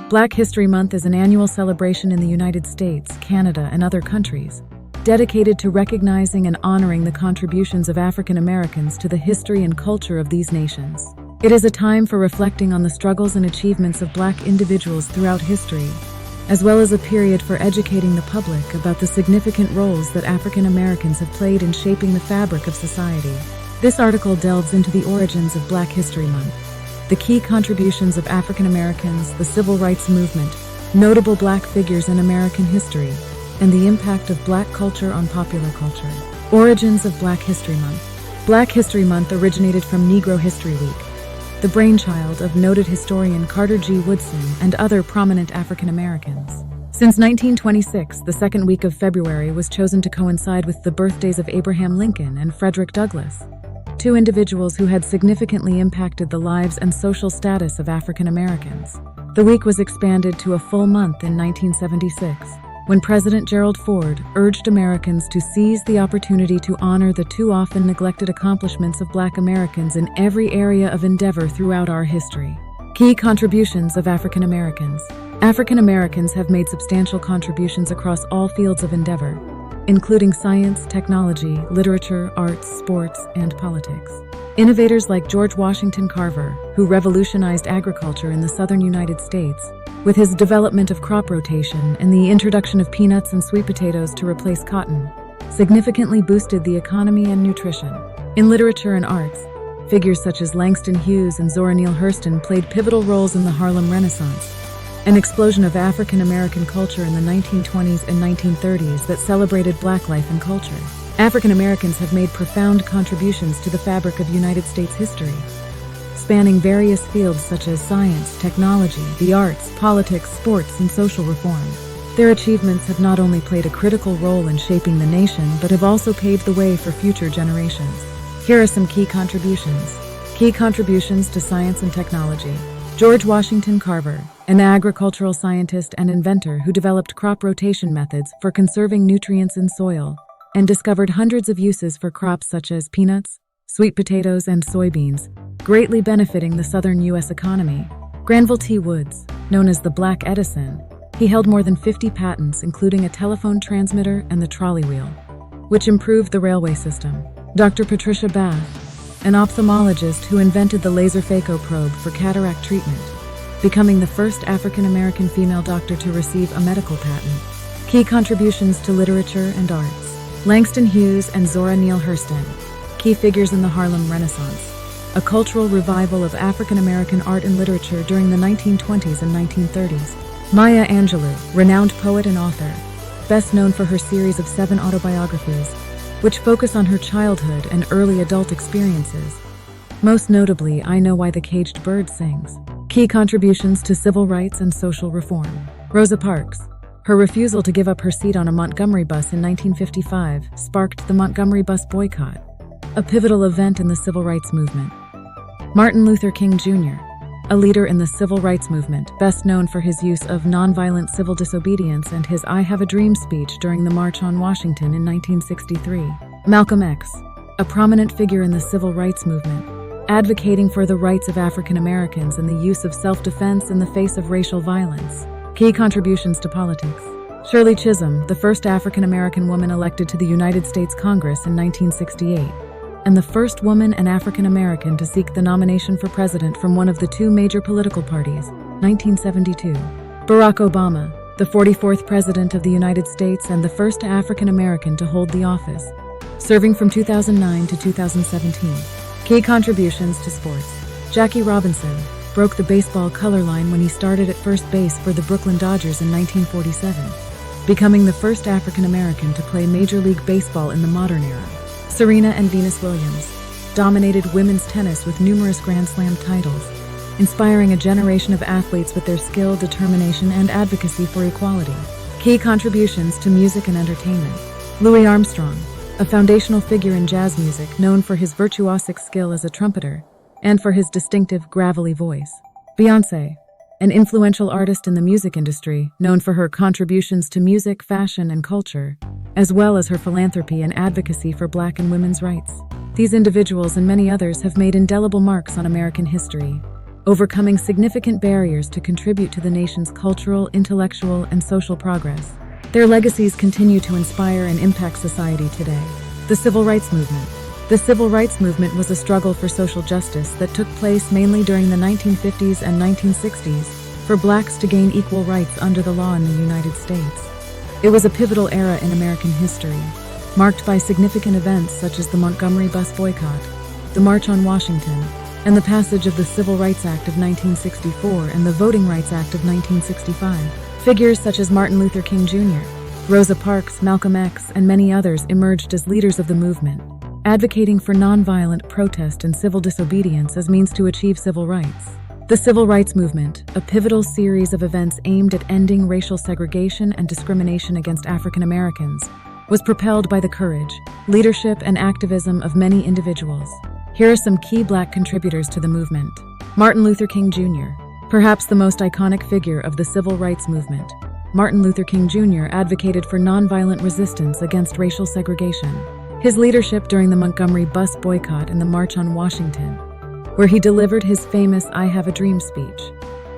Black History Month is an annual celebration in the United States, Canada, and other countries, dedicated to recognizing and honoring the contributions of African Americans to the history and culture of these nations. It is a time for reflecting on the struggles and achievements of Black individuals throughout history, as well as a period for educating the public about the significant roles that African Americans have played in shaping the fabric of society. This article delves into the origins of Black History Month, the key contributions of African Americans, the Civil Rights Movement, notable Black figures in American history, and the impact of Black culture on popular culture. Origins of Black History Month. Black History Month originated from Negro History Week, the brainchild of noted historian Carter G. Woodson and other prominent African Americans. Since 1926, the second week of February was chosen to coincide with the birthdays of Abraham Lincoln and Frederick Douglass, two individuals who had significantly impacted the lives and social status of African Americans. The week was expanded to a full month in 1976, when President Gerald Ford urged Americans to seize the opportunity to honor the too often neglected accomplishments of Black Americans in every area of endeavor throughout our history. Key contributions of African Americans. African Americans have made substantial contributions across all fields of endeavor, including science, technology, literature, arts, sports, and politics. Innovators like George Washington Carver, who revolutionized agriculture in the southern United States, with his development of crop rotation and the introduction of peanuts and sweet potatoes to replace cotton, significantly boosted the economy and nutrition. In literature and arts, figures such as Langston Hughes and Zora Neale Hurston played pivotal roles in the Harlem Renaissance, an explosion of African American culture in the 1920s and 1930s that celebrated Black life and culture. African Americans have made profound contributions to the fabric of United States history, spanning various fields such as science, technology, the arts, politics, sports, and social reform. Their achievements have not only played a critical role in shaping the nation, but have also paved the way for future generations. Here are some key contributions. Key contributions to science and technology. George Washington Carver, an agricultural scientist and inventor who developed crop rotation methods for conserving nutrients in soil and discovered hundreds of uses for crops such as peanuts, sweet potatoes, and soybeans, greatly benefiting the southern U.S. economy. Granville T. Woods, known as the Black Edison, he held more than 50 patents, including a telephone transmitter and the trolley wheel, which improved the railway system. Dr. Patricia Bath, an ophthalmologist who invented the laser phaco probe for cataract treatment, becoming the first African-American female doctor to receive a medical patent. Key contributions to literature and arts. Langston Hughes and Zora Neale Hurston, key figures in the Harlem Renaissance, a cultural revival of African-American art and literature during the 1920s and 1930s. Maya Angelou, renowned poet and author, best known for her series of 7 autobiographies, which focus on her childhood and early adult experiences. Most notably, I Know Why the Caged Bird Sings. Key contributions to civil rights and social reform. Rosa Parks. Her refusal to give up her seat on a Montgomery bus in 1955 sparked the Montgomery bus boycott, a pivotal event in the civil rights movement. Martin Luther King Jr., a leader in the civil rights movement, best known for his use of nonviolent civil disobedience and his I Have a Dream speech during the March on Washington in 1963. Malcolm X, a prominent figure in the civil rights movement, advocating for the rights of African Americans and the use of self-defense in the face of racial violence. Key contributions to politics. Shirley Chisholm, the first African American woman elected to the United States Congress in 1968, and the first woman and African American to seek the nomination for president from one of the 2 major political parties, 1972. Barack Obama, the 44th President of the United States and the first African American to hold the office, serving from 2009 to 2017. Key contributions to sports. Jackie Robinson broke the baseball color line when he started at first base for the Brooklyn Dodgers in 1947, becoming the first African American to play Major League Baseball in the modern era. Serena and Venus Williams dominated women's tennis with numerous Grand Slam titles, inspiring a generation of athletes with their skill, determination, and advocacy for equality. Key contributions to music and entertainment. Louis Armstrong, a foundational figure in jazz music known for his virtuosic skill as a trumpeter and for his distinctive, gravelly voice. Beyoncé, an influential artist in the music industry, known for her contributions to music, fashion, and culture, as well as her philanthropy and advocacy for Black and women's rights. These individuals and many others have made indelible marks on American history, overcoming significant barriers to contribute to the nation's cultural, intellectual, and social progress. Their legacies continue to inspire and impact society today. The Civil Rights Movement. The Civil Rights Movement was a struggle for social justice that took place mainly during the 1950s and 1960s for blacks to gain equal rights under the law in the United States. It was a pivotal era in American history, marked by significant events such as the Montgomery bus boycott, the March on Washington, and the passage of the Civil Rights Act of 1964 and the Voting Rights Act of 1965. Figures such as Martin Luther King Jr., Rosa Parks, Malcolm X, and many others emerged as leaders of the movement, advocating for nonviolent protest and civil disobedience as means to achieve civil rights. The Civil Rights Movement, a pivotal series of events aimed at ending racial segregation and discrimination against African Americans, was propelled by the courage, leadership, and activism of many individuals. Here are some key black contributors to the movement. Martin Luther King Jr., perhaps the most iconic figure of the Civil Rights Movement. Martin Luther King Jr. advocated for nonviolent resistance against racial segregation. His leadership during the Montgomery bus boycott and the March on Washington, where he delivered his famous "I Have a Dream" speech,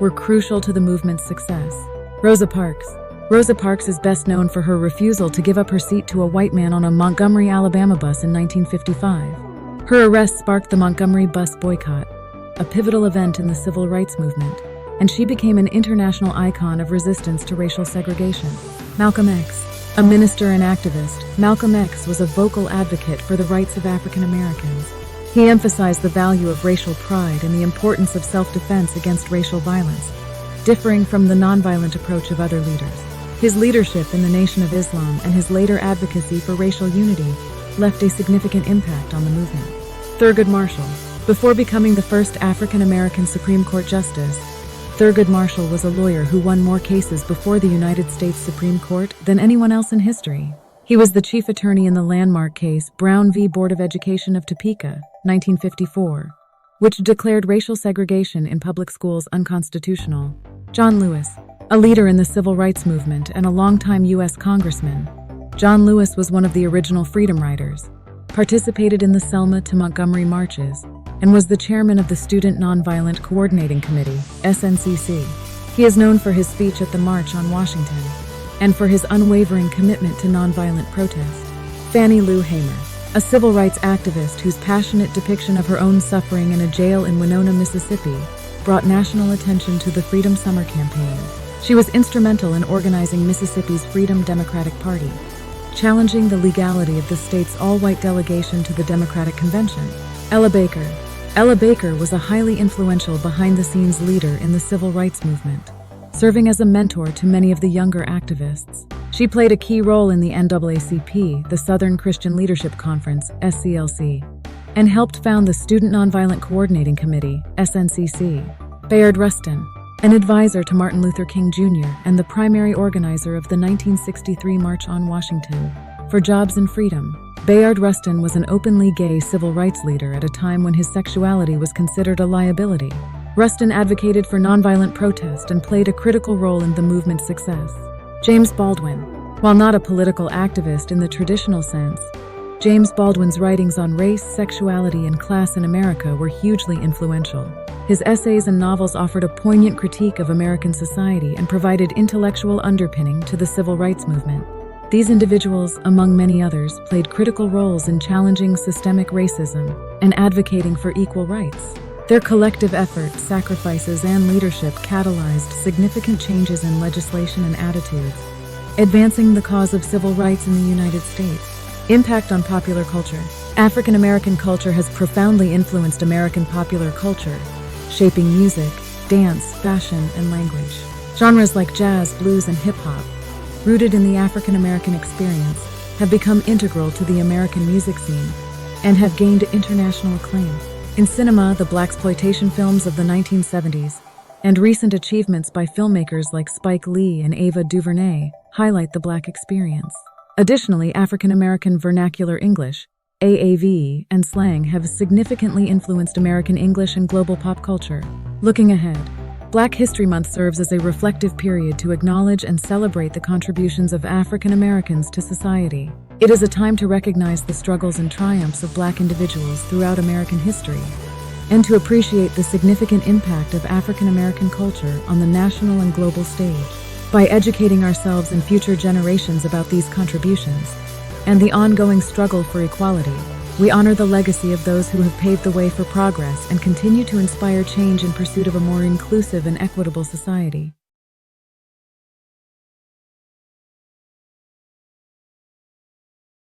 were crucial to the movement's success. Rosa Parks. Rosa Parks is best known for her refusal to give up her seat to a white man on a Montgomery, Alabama bus in 1955. Her arrest sparked the Montgomery bus boycott, a pivotal event in the civil rights movement, and she became an international icon of resistance to racial segregation. Malcolm X. A minister and activist, Malcolm X was a vocal advocate for the rights of African Americans. He emphasized the value of racial pride and the importance of self-defense against racial violence, differing from the nonviolent approach of other leaders. His leadership in the Nation of Islam and his later advocacy for racial unity left a significant impact on the movement. Thurgood Marshall. Before becoming the first African American Supreme Court Justice, Thurgood Marshall was a lawyer who won more cases before the United States Supreme Court than anyone else in history. He was the chief attorney in the landmark case Brown v. Board of Education of Topeka, 1954, which declared racial segregation in public schools unconstitutional. John Lewis. A leader in the civil rights movement and a longtime U.S. congressman, John Lewis was one of the original Freedom Riders, participated in the Selma to Montgomery marches, and was the chairman of the Student Nonviolent Coordinating Committee, SNCC. He is known for his speech at the March on Washington and for his unwavering commitment to nonviolent protest. Fannie Lou Hamer. A civil rights activist whose passionate depiction of her own suffering in a jail in Winona, Mississippi, brought national attention to the Freedom Summer Campaign. She was instrumental in organizing Mississippi's Freedom Democratic Party, challenging the legality of the state's all-white delegation to the Democratic Convention. Ella Baker. Ella Baker was a highly influential behind-the-scenes leader in the civil rights movement, serving as a mentor to many of the younger activists. She played a key role in the NAACP, the Southern Christian Leadership Conference, SCLC, and helped found the Student Nonviolent Coordinating Committee, SNCC. Bayard Rustin. An advisor to Martin Luther King Jr. and the primary organizer of the 1963 March on Washington for Jobs and Freedom, Bayard Rustin was an openly gay civil rights leader at a time when his sexuality was considered a liability. Rustin advocated for nonviolent protest and played a critical role in the movement's success. James Baldwin. While not a political activist in the traditional sense, James Baldwin's writings on race, sexuality, and class in America were hugely influential. His essays and novels offered a poignant critique of American society and provided intellectual underpinning to the civil rights movement. These individuals, among many others, played critical roles in challenging systemic racism and advocating for equal rights. Their collective efforts, sacrifices, and leadership catalyzed significant changes in legislation and attitudes, advancing the cause of civil rights in the United States. Impact on popular culture. African American culture has profoundly influenced American popular culture, shaping music, dance, fashion, and language. Genres like jazz, blues, and hip-hop, rooted in the African American experience, have become integral to the American music scene and have gained international acclaim. In cinema, the blaxploitation films of the 1970s and recent achievements by filmmakers like Spike Lee and Ava DuVernay highlight the Black experience. Additionally, African American vernacular English, AAV, and slang have significantly influenced American English and global pop culture. Looking ahead, Black History Month serves as a reflective period to acknowledge and celebrate the contributions of African Americans to society. It is a time to recognize the struggles and triumphs of Black individuals throughout American history, and to appreciate the significant impact of African American culture on the national and global stage. By educating ourselves and future generations about these contributions and the ongoing struggle for equality, we honor the legacy of those who have paved the way for progress and continue to inspire change in pursuit of a more inclusive and equitable society.